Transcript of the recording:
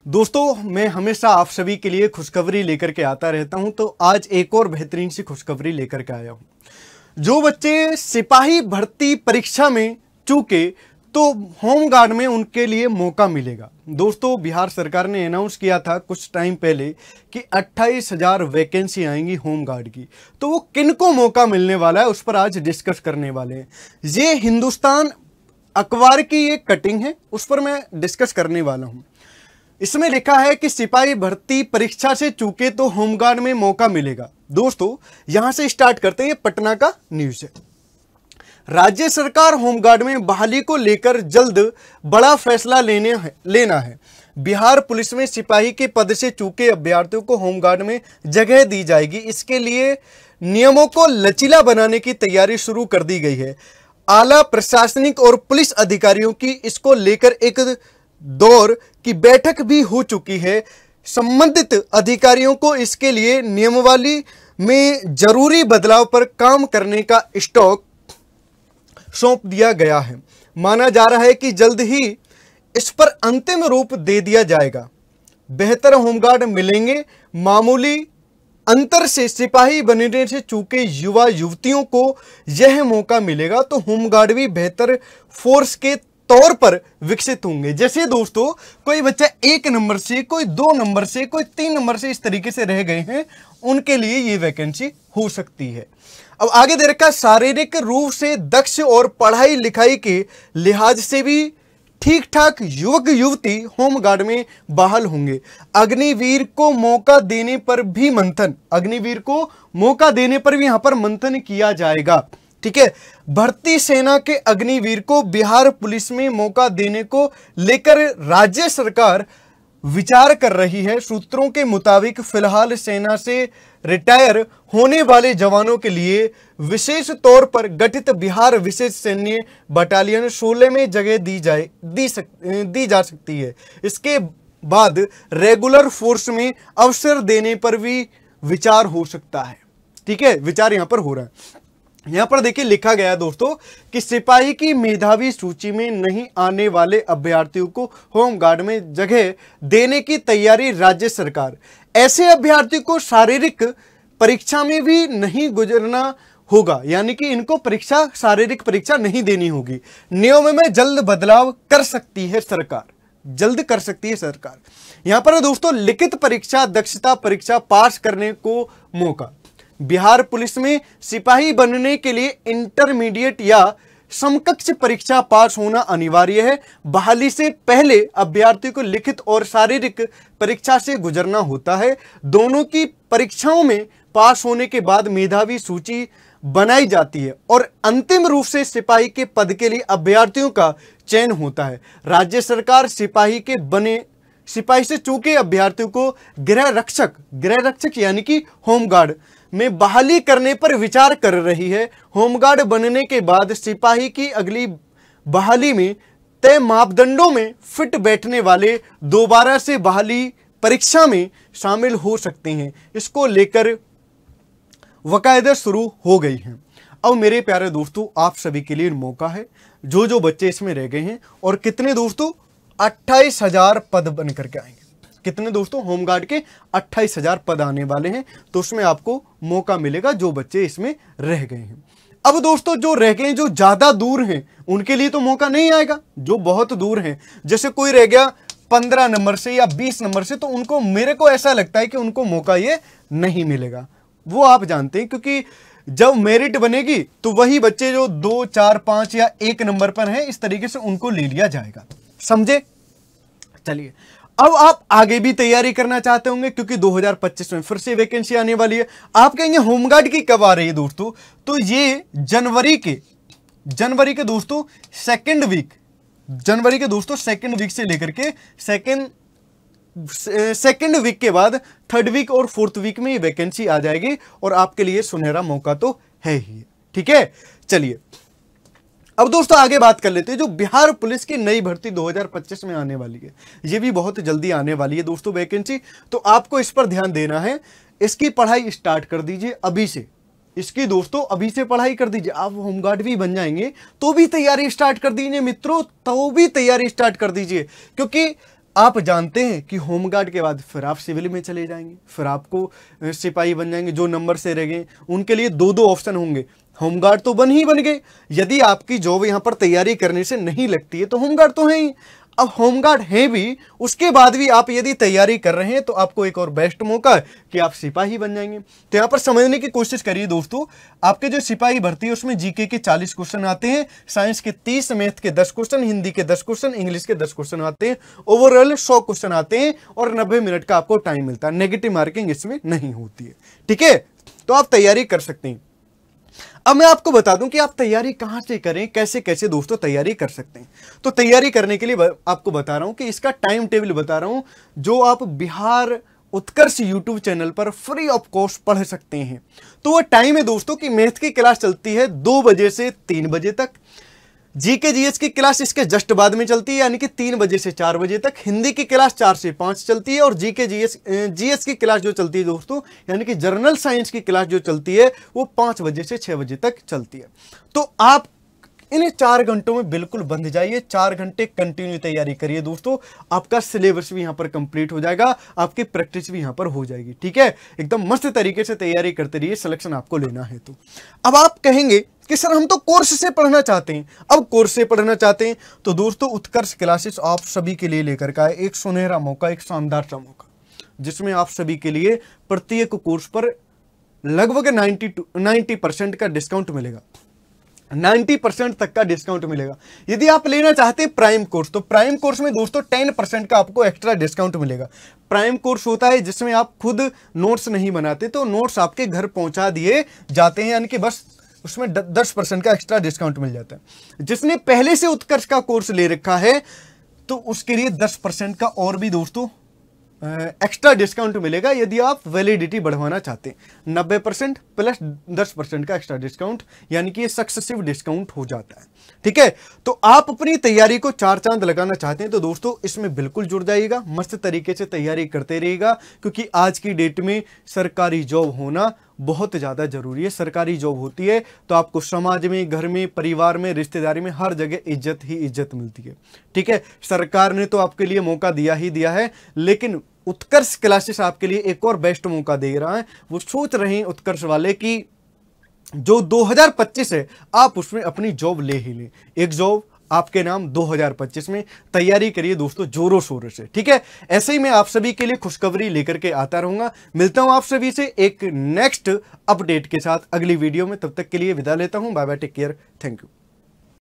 दोस्तों, मैं हमेशा आप सभी के लिए खुशखबरी लेकर के आता रहता हूं, तो आज एक और बेहतरीन सी खुशखबरी लेकर के आया हूं। जो बच्चे सिपाही भर्ती परीक्षा में चूके तो होमगार्ड में उनके लिए मौका मिलेगा। दोस्तों, बिहार सरकार ने अनाउंस किया था कुछ टाइम पहले कि 28,000 वैकेंसी आएंगी होमगार्ड की। तो वो किनको मौका मिलने वाला है उस पर आज डिस्कस करने वाले हैं। ये हिंदुस्तान अखबार की एक कटिंग है, उस पर मैं डिस्कस करने वाला हूं। इसमें लिखा है कि सिपाही भर्ती परीक्षा से चूके तो होमगार्ड में मौका मिलेगा। दोस्तों, यहां से स्टार्ट करते हैं। पटना का न्यूज है। राज्य सरकार होमगार्ड में बहाली को लेकर जल्द बड़ा फैसला लेना है। बिहार पुलिस में सिपाही के पद से चूके अभ्यर्थियों को होमगार्ड में जगह दी जाएगी। इसके लिए नियमों को लचीला बनाने की तैयारी शुरू कर दी गई है। आला प्रशासनिक और पुलिस अधिकारियों की इसको लेकर एक दौर की बैठक भी हो चुकी है। संबंधित अधिकारियों को इसके लिए नियमावली में जरूरी बदलाव पर काम करने का स्टॉक सौंप दिया गया है। माना जा रहा है कि जल्द ही इस पर अंतिम रूप दे दिया जाएगा। बेहतर होमगार्ड मिलेंगे। मामूली अंतर से सिपाही बनने से चूके युवा युवतियों को यह मौका मिलेगा तो होमगार्ड भी बेहतर फोर्स के तौर पर विकसित होंगे। जैसे दोस्तों, कोई बच्चा 1 नंबर से, कोई 2 नंबर से, कोई 3 नंबर से इस तरीके से रह गए हैं, उनके लिए ये वैकेंसी हो सकती है। अब आगे दे रखा, शारीरिक रूप से दक्ष और पढ़ाई लिखाई के लिहाज से भी ठीक ठाक युवक युवती होमगार्ड में बहाल होंगे। अग्निवीर को मौका देने पर भी यहां पर मंथन किया जाएगा। ठीक है। भर्ती सेना के अग्निवीर को बिहार पुलिस में मौका देने को लेकर राज्य सरकार विचार कर रही है। सूत्रों के मुताबिक फिलहाल सेना से रिटायर होने वाले जवानों के लिए विशेष तौर पर गठित बिहार विशेष सैन्य बटालियन 16 में जगह दी जा सकती है। इसके बाद रेगुलर फोर्स में अवसर देने पर भी विचार हो सकता है। ठीक है, विचार यहां पर हो रहा है। यहां पर देखिए लिखा गया है दोस्तों कि सिपाही की मेधावी सूची में नहीं आने वाले अभ्यर्थियों को होमगार्ड में जगह देने की तैयारी राज्य सरकार। ऐसे अभ्यर्थी को शारीरिक परीक्षा में भी नहीं गुजरना होगा, यानी कि इनको शारीरिक परीक्षा नहीं देनी होगी। नियम में जल्द बदलाव कर सकती है सरकार। यहां पर दोस्तों लिखित परीक्षा, दक्षता परीक्षा पास करने को मौका। बिहार पुलिस में सिपाही बनने के लिए इंटरमीडिएट या समकक्ष परीक्षा पास होना अनिवार्य है। बहाली से पहले अभ्यर्थी को लिखित और शारीरिक परीक्षा से गुजरना होता है। दोनों की परीक्षाओं में पास होने के बाद मेधावी सूची बनाई जाती है और अंतिम रूप से सिपाही के पद के लिए अभ्यर्थियों का चयन होता है। राज्य सरकार सिपाही से चूके अभ्यर्थियों को गृह रक्षक यानी कि होमगार्ड में बहाली करने पर विचार कर रही है। होमगार्ड बनने के बाद सिपाही की अगली बहाली में तय मापदंडों में फिट बैठने वाले दोबारा से बहाली परीक्षा में शामिल हो सकते हैं। इसको लेकर वकायदा शुरू हो गई है। अब मेरे प्यारे दोस्तों, आप सभी के लिए मौका है। जो बच्चे इसमें रह गए हैं, और कितने दोस्तों, 28,000 पद बन करके आएंगे। कितने दोस्तों, होमगार्ड के 28,000 पद आने वाले हैं। तो उसमें आपको मौका मिलेगा जो बच्चे इसमें रह गए हैं। अब दोस्तों, जो रह गए हैं, जो ज्यादा दूर हैं, उनके लिए तो मौका नहीं आएगा। जो बहुत दूर हैं, जैसे कोई रह गया 15 नंबर से या 20 नंबर से, तो उनको, मेरे को ऐसा लगता है कि उनको मौका ये नहीं मिलेगा। वो आप जानते हैं, क्योंकि जब मेरिट बनेगी तो वही बच्चे जो 2, 4, 5 या 1 नंबर पर हैं, इस तरीके से उनको ले लिया जाएगा। समझे? चलिए, अब आप आगे भी तैयारी करना चाहते होंगे, क्योंकि 2025 में फिर से वैकेंसी आने वाली है। आप कहेंगे होमगार्ड की कब आ रही है दोस्तों? तो ये जनवरी के दोस्तों सेकंड वीक से लेकर के सेकंड वीक के बाद 3rd वीक और 4th वीक में ये वैकेंसी आ जाएगी, और आपके लिए सुनहरा मौका तो है ही। ठीक है, चलिए अब दोस्तों आगे बात कर लेते हैं। जो बिहार पुलिस की नई भर्ती 2025 में आने वाली है, ये भी बहुत जल्दी आने वाली है दोस्तों वैकेंसी। तो आपको इस पर ध्यान देना है। इसकी पढ़ाई स्टार्ट कर दीजिए अभी से। इसकी दोस्तों अभी से पढ़ाई कर दीजिए। आप होमगार्ड भी बन जाएंगे तो भी तैयारी स्टार्ट कर दीजिए मित्रों, तो भी तैयारी स्टार्ट कर दीजिए, क्योंकि आप जानते हैं कि होमगार्ड के बाद फिर आप सिविल में चले जाएंगे, फिर आपको सिपाही बन जाएंगे। जो नंबर से रह गए उनके लिए दो दो ऑप्शन होंगे। होमगार्ड तो बन गए। यदि आपकी जॉब यहां पर तैयारी करने से नहीं लगती है तो होमगार्ड तो है ही। अब होमगार्ड है भी, उसके बाद भी आप यदि तैयारी कर रहे हैं तो आपको एक और बेस्ट मौका है कि आप सिपाही बन जाएंगे। तो यहां पर समझने की कोशिश करिए दोस्तों, आपके जो सिपाही भर्ती है उसमें जीके के 40 क्वेश्चन आते हैं, साइंस के 30, मैथ के 10 क्वेश्चन, हिंदी के 10 क्वेश्चन, इंग्लिश के 10 क्वेश्चन आते हैं। ओवरऑल 100 क्वेश्चन आते हैं और 90 मिनट का आपको टाइम मिलता है। नेगेटिव मार्किंग इसमें नहीं होती है। ठीक है, तो आप तैयारी कर सकते हैं। अब मैं आपको बता दूं कि आप तैयारी कहां से करें, कैसे कैसे दोस्तों तैयारी कर सकते हैं। तो तैयारी करने के लिए आपको बता रहा हूं कि इसका टाइम टेबल बता रहा हूं, जो आप बिहार उत्कर्ष यूट्यूब चैनल पर फ्री ऑफ कॉस्ट पढ़ सकते हैं। तो वो टाइम है दोस्तों कि मैथ की क्लास चलती है 2 बजे से 3 बजे तक, जीके जीएस की क्लास इसके जस्ट बाद में चलती है यानी कि 3 बजे से 4 बजे तक, हिंदी की क्लास 4 से 5 चलती है, और जीके जीएस की क्लास जो चलती है दोस्तों यानी कि जनरल साइंस की क्लास जो चलती है वो 5 बजे से 6 बजे तक चलती है। तो आप इन 4 घंटों में बिल्कुल बंध जाइए, 4 घंटे कंटिन्यू तैयारी करिए दोस्तों। आपका सिलेबस भी यहां पर कंप्लीट हो जाएगा, आपकी प्रैक्टिस भी यहां पर हो जाएगी। ठीक है, एकदम मस्त तरीके से तैयारी करते रहिए, सिलेक्शन आपको लेना है। तो अब आप कहेंगे कि सर हम तो कोर्स से पढ़ना चाहते हैं। अब कोर्स से पढ़ना चाहते हैं तो दोस्तों उत्कर्ष क्लासेस आप सभी के लिए लेकर का है एक सुनहरा मौका, एक शानदार सा मौका, जिसमें आप सभी के लिए प्रत्येक कोर्स पर लगभग 90% का डिस्काउंट मिलेगा। 90% तक का डिस्काउंट मिलेगा। यदि आप लेना चाहते हैं प्राइम कोर्स, तो प्राइम कोर्स में दोस्तों 10% का आपको एक्स्ट्रा डिस्काउंट मिलेगा। प्राइम कोर्स होता है जिसमें आप खुद नोट्स नहीं बनाते, तो नोट्स आपके घर पहुंचा दिए जाते हैं, यानी कि बस उसमें 10% का एक्स्ट्रा डिस्काउंट मिल जाता है। जिसने पहले से उत्कर्ष का कोर्स ले रखा है तो उसके लिए 10% का और भी दोस्तों एक्स्ट्रा डिस्काउंट मिलेगा यदि आप वैलिडिटी बढ़वाना चाहते हैं। 90% प्लस 10% का एक्स्ट्रा डिस्काउंट, यानी कि ये सक्सेसिव डिस्काउंट हो जाता है। ठीक है, तो आप अपनी तैयारी को 4 चांद लगाना चाहते हैं तो दोस्तों इसमें बिल्कुल जुड़ जाइएगा, मस्त तरीके से तैयारी करते रहिएगा, क्योंकि आज की डेट में सरकारी जॉब होना बहुत ज़्यादा जरूरी है। सरकारी जॉब होती है तो आपको समाज में, घर में, परिवार में, रिश्तेदारी में हर जगह इज्जत ही इज्जत मिलती है। ठीक है, सरकार ने तो आपके लिए मौका दिया ही दिया है, लेकिन उत्कर्ष क्लासेस आपके लिए एक और बेस्ट मौका दे रहा है। वो सोच रहे हैं उत्कर्ष वाले कि जो 2025 है आप उसमें अपनी जॉब ले ही लें। एक जॉब आपके नाम 2025 में। तैयारी करिए दोस्तों जोरों शोरों से। ठीक है, ऐसे ही मैं आप सभी के लिए खुशखबरी लेकर के आता रहूंगा। मिलता हूं आप सभी से एक नेक्स्ट अपडेट के साथ अगली वीडियो में। तब तक के लिए विदा लेता हूं। Bye bye, take care, thank you.